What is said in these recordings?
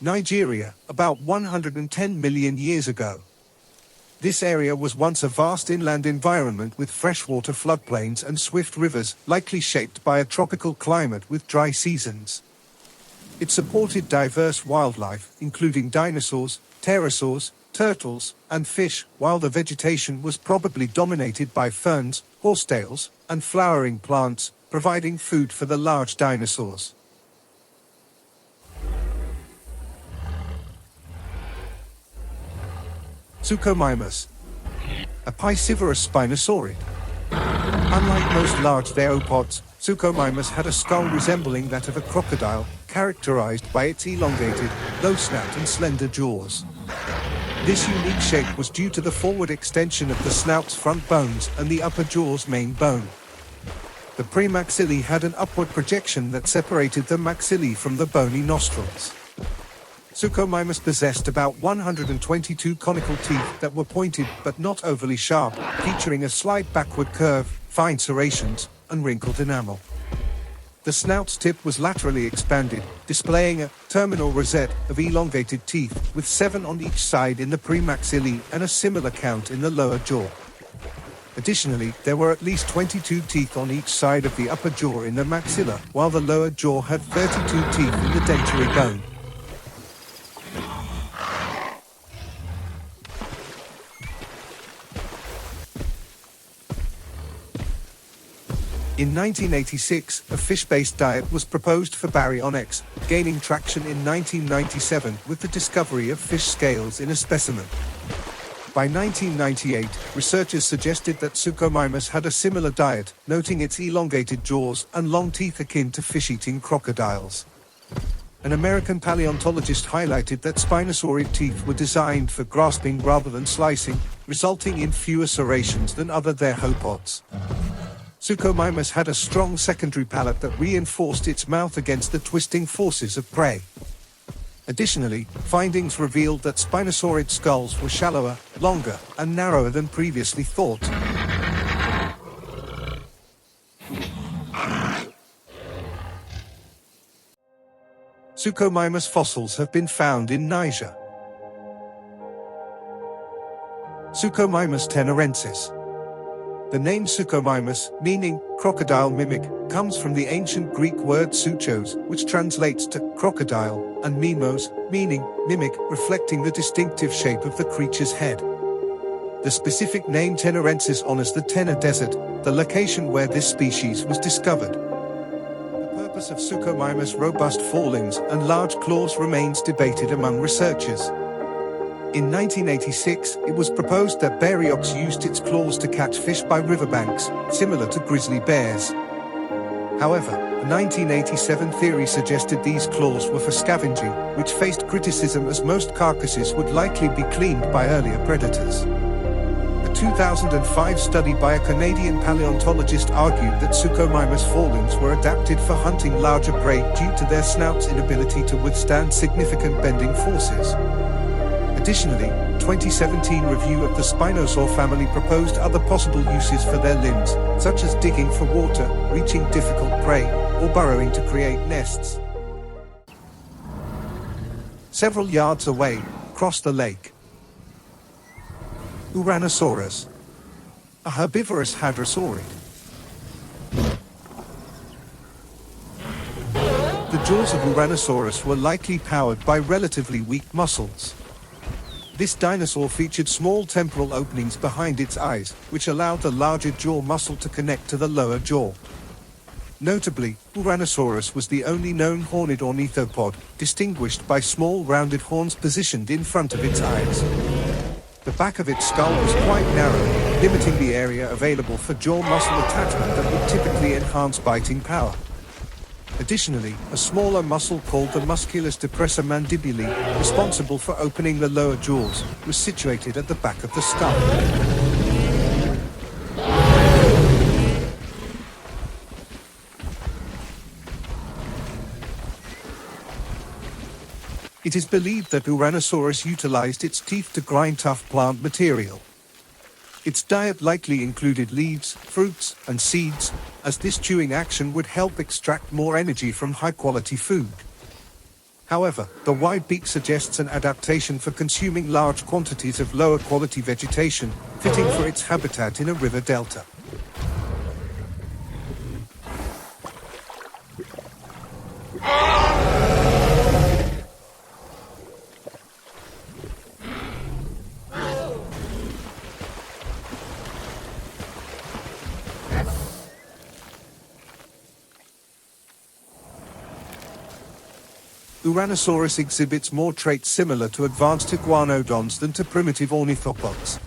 Nigeria, about 110 million years ago. This area was once a vast inland environment with freshwater floodplains and swift rivers, likely shaped by a tropical climate with dry seasons. It supported diverse wildlife, including dinosaurs, pterosaurs, turtles, and fish, while the vegetation was probably dominated by ferns, horsetails, and flowering plants, providing food for the large dinosaurs. Suchomimus, a piscivorous spinosaurid. Unlike most large theropods, Suchomimus had a skull resembling that of a crocodile, characterized by its elongated, low snout and slender jaws. This unique shape was due to the forward extension of the snout's front bones and the upper jaw's main bone. The premaxillae had an upward projection that separated the maxillae from the bony nostrils. Suchomimus possessed about 122 conical teeth that were pointed but not overly sharp, featuring a slight backward curve, fine serrations, and wrinkled enamel. The snout's tip was laterally expanded, displaying a terminal rosette of elongated teeth, with 7 on each side in the premaxillae and a similar count in the lower jaw. Additionally, there were at least 22 teeth on each side of the upper jaw in the maxilla, while the lower jaw had 32 teeth in the dentary bone. In 1986, a fish-based diet was proposed for baryonyx, gaining traction in 1997 with the discovery of fish scales in a specimen. By 1998, researchers suggested that Suchomimus had a similar diet, noting its elongated jaws and long teeth akin to fish-eating crocodiles. An American paleontologist highlighted that spinosaurid teeth were designed for grasping rather than slicing, resulting in fewer serrations than other theropods. Suchomimus had a strong secondary palate that reinforced its mouth against the twisting forces of prey. Additionally, findings revealed that spinosaurid skulls were shallower, longer, and narrower than previously thought. Suchomimus fossils have been found in Niger. Suchomimus tenerensis. The name Suchomimus, meaning crocodile mimic, comes from the ancient Greek word suchos, which translates to crocodile, and mimos, meaning mimic, reflecting the distinctive shape of the creature's head. The specific name tenerensis honors the Tenor Desert, the location where this species was discovered. The purpose of Suchomimus' robust forelimbs and large claws remains debated among researchers. In 1986, it was proposed that Baryonyx used its claws to catch fish by riverbanks, similar to grizzly bears. However, a 1987 theory suggested these claws were for scavenging, which faced criticism as most carcasses would likely be cleaned by earlier predators. A 2005 study by a Canadian paleontologist argued that Suchomimus forelimbs were adapted for hunting larger prey due to their snout's inability to withstand significant bending forces. Additionally, a 2017 review of the Spinosaur family proposed other possible uses for their limbs, such as digging for water, reaching difficult prey, or burrowing to create nests. Several yards away, across the lake, Ouranosaurus, a herbivorous hadrosaurid. The jaws of Ouranosaurus were likely powered by relatively weak muscles. This dinosaur featured small temporal openings behind its eyes, which allowed the larger jaw muscle to connect to the lower jaw. Notably, Ouranosaurus was the only known horned ornithopod, distinguished by small rounded horns positioned in front of its eyes. The back of its skull was quite narrow, limiting the area available for jaw muscle attachment that would typically enhance biting power. Additionally, a smaller muscle called the musculus depressor mandibulae, responsible for opening the lower jaws, was situated at the back of the skull. It is believed that Ouranosaurus utilized its teeth to grind tough plant material. Its diet likely included leaves, fruits, and seeds, as this chewing action would help extract more energy from high-quality food. However, the wide beak suggests an adaptation for consuming large quantities of lower quality vegetation, fitting for its habitat in a river delta. Ouranosaurus exhibits more traits similar to advanced iguanodons than to primitive ornithopods.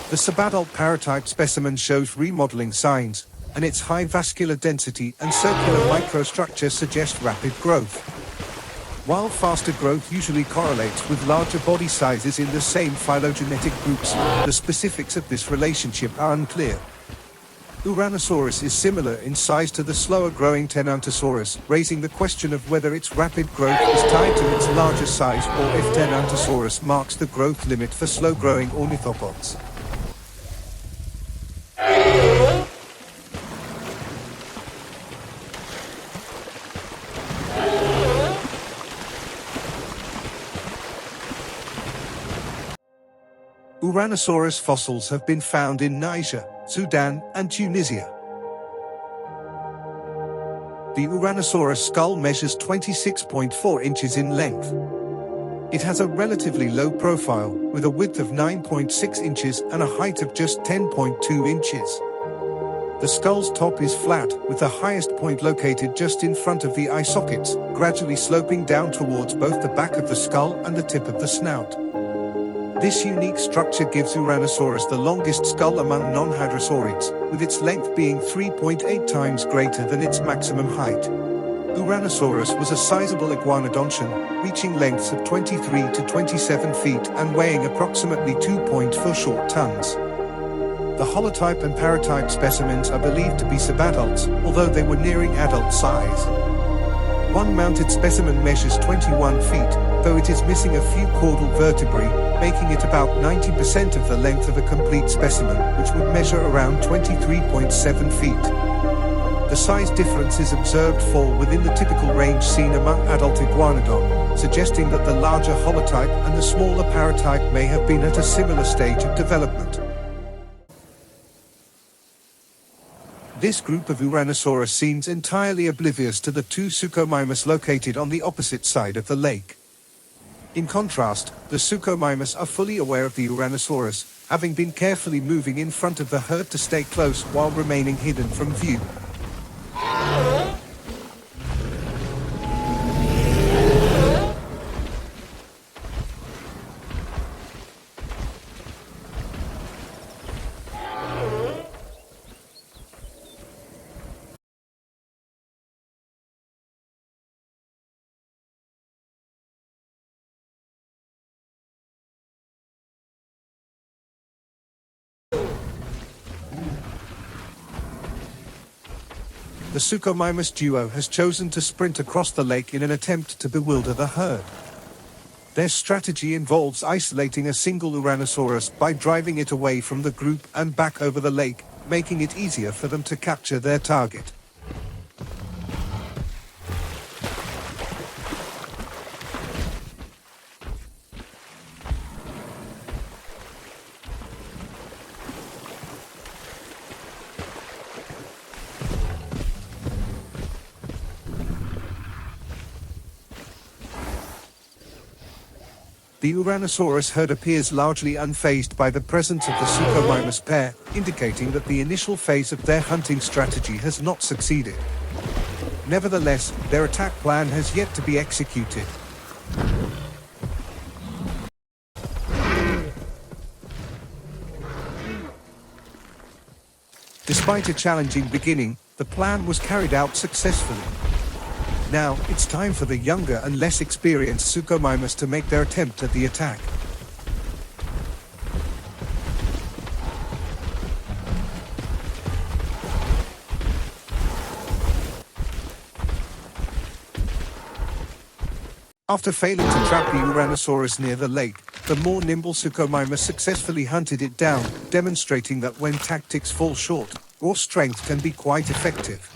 The subadult paratype specimen shows remodeling signs, and its high vascular density and circular microstructure suggest rapid growth. While faster growth usually correlates with larger body sizes in the same phylogenetic groups, the specifics of this relationship are unclear. Ouranosaurus is similar in size to the slower-growing Tyrannosaurus, raising the question of whether its rapid growth is tied to its larger size or if Tyrannosaurus marks the growth limit for slow-growing ornithopods. Ouranosaurus fossils have been found in Niger, Sudan, and Tunisia. The Ouranosaurus skull measures 26.4 inches in length. It has a relatively low profile, with a width of 9.6 inches and a height of just 10.2 inches. The skull's top is flat, with the highest point located just in front of the eye sockets, gradually sloping down towards both the back of the skull and the tip of the snout. This unique structure gives Ouranosaurus the longest skull among non-hadrosaurids, with its length being 3.8 times greater than its maximum height. Ouranosaurus was a sizable iguanodontian, reaching lengths of 23 to 27 feet and weighing approximately 2.4 short tons. The holotype and paratype specimens are believed to be subadults, although they were nearing adult size. One mounted specimen measures 21 feet, though it is missing a few caudal vertebrae, making it about 90% of the length of a complete specimen, which would measure around 23.7 feet. The size difference is observed fall within the typical range seen among adult iguanodon, suggesting that the larger holotype and the smaller paratype may have been at a similar stage of development. This group of Ouranosaurus seems entirely oblivious to the two Suchomimus located on the opposite side of the lake. In contrast, the Suchomimus are fully aware of the Ouranosaurus, having been carefully moving in front of the herd to stay close while remaining hidden from view. The Suchomimus duo has chosen to sprint across the lake in an attempt to bewilder the herd. Their strategy involves isolating a single Ouranosaurus by driving it away from the group and back over the lake, making it easier for them to capture their target. The Ouranosaurus herd appears largely unfazed by the presence of the Suchomimus pair, indicating that the initial phase of their hunting strategy has not succeeded. Nevertheless, their attack plan has yet to be executed. Despite a challenging beginning, the plan was carried out successfully. Now, it's time for the younger and less experienced Suchomimus to make their attempt at the attack. After failing to trap the Ouranosaurus near the lake, the more nimble Suchomimus successfully hunted it down, demonstrating that when tactics fall short, raw strength can be quite effective.